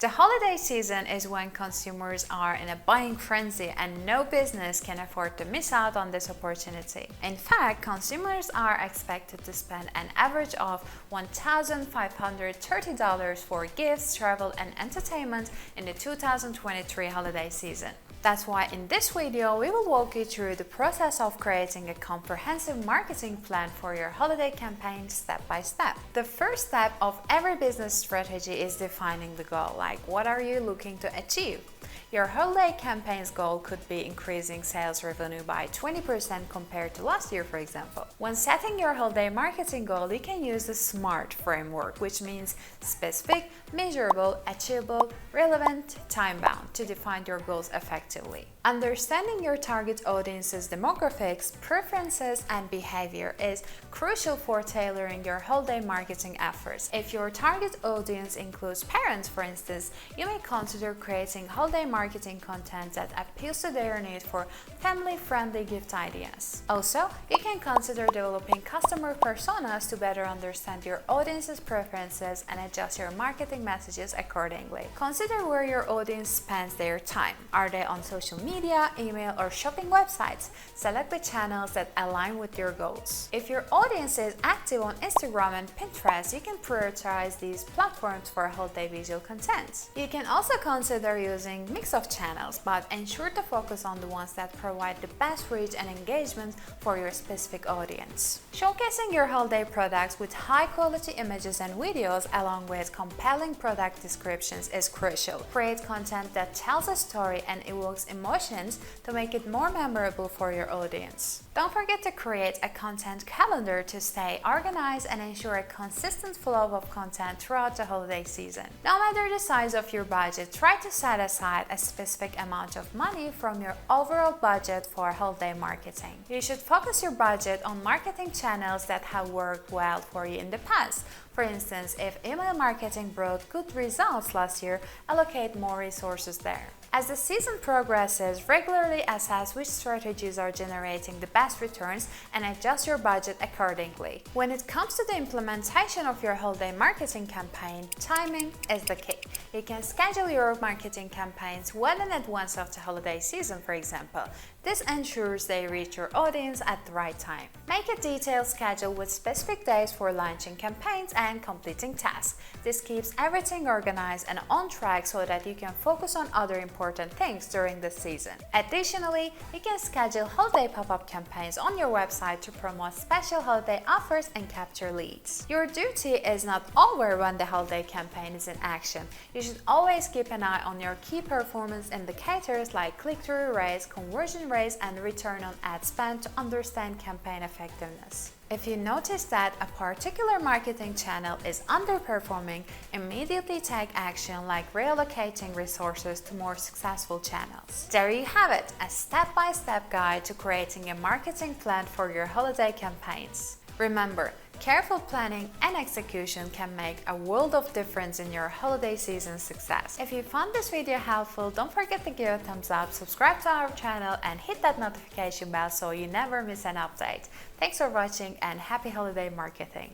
The holiday season is when consumers are in a buying frenzy and no business can afford to miss out on this opportunity. In fact, consumers are expected to spend an average of $1,530 for gifts, travel, and entertainment in the 2023 holiday season. That's why in this video, we will walk you through the process of creating a comprehensive marketing plan for your holiday campaign step by step. The first step of every business strategy is defining the goal, like what are you looking to achieve? Your holiday campaign's goal could be increasing sales revenue by 20% compared to last year, for example. When setting your holiday marketing goal, you can use the SMART framework, which means specific, measurable, achievable, relevant, time-bound, to define your goals effectively. Understanding your target audience's demographics, preferences, and behavior is crucial for tailoring your holiday marketing efforts. If your target audience includes parents, for instance, you may consider creating holiday marketing content that appeals to their need for family-friendly gift ideas. Also, you can consider developing customer personas to better understand your audience's preferences and adjust your marketing messages accordingly. Consider where your audience spends their time. Are they on social media, email, or shopping websites? Select the channels that align with your goals. If your audience is active on Instagram and Pinterest, you can prioritize these platforms for holiday visual content. You can also consider using a mix of channels, but ensure to focus on the ones that provide the best reach and engagement for your specific audience. Showcasing your holiday products with high-quality images and videos along with compelling product descriptions is crucial. Create content that tells a story and evokes emotions to make it more memorable for your audience. Don't forget to create a content calendar to stay organized and ensure a consistent flow of content throughout the holiday season. No matter the size of your budget, try to set aside a specific amount of money from your overall budget for holiday marketing. You should focus your budget on marketing channels that have worked well for you in the past. For instance, if email marketing brought good results last year, allocate more resources there. As the season progresses, regularly assess which strategies are generating the best returns and adjust your budget accordingly. When it comes to the implementation of your holiday marketing campaign, timing is the key. You can schedule your marketing campaigns well in advance of the holiday season, for example. This ensures they reach your audience at the right time. Make a detailed schedule with specific days for launching campaigns and completing tasks. This keeps everything organized and on track so that you can focus on other important things during the season. Additionally, you can schedule holiday pop-up campaigns on your website to promote special holiday offers and capture leads. Your duty is not over when the holiday campaign is in action. You should always keep an eye on your key performance indicators like click-through rates, conversion rates, and return on ad spend to understand campaign effectiveness. If you notice that a particular marketing channel is underperforming, immediately take action like reallocating resources to more successful channels. There you have it, a step-by-step guide to creating a marketing plan for your holiday campaigns. Remember, careful planning and execution can make a world of difference in your holiday season success. If you found this video helpful, don't forget to give a thumbs up, subscribe to our channel, and hit that notification bell so you never miss an update. Thanks for watching and happy holiday marketing!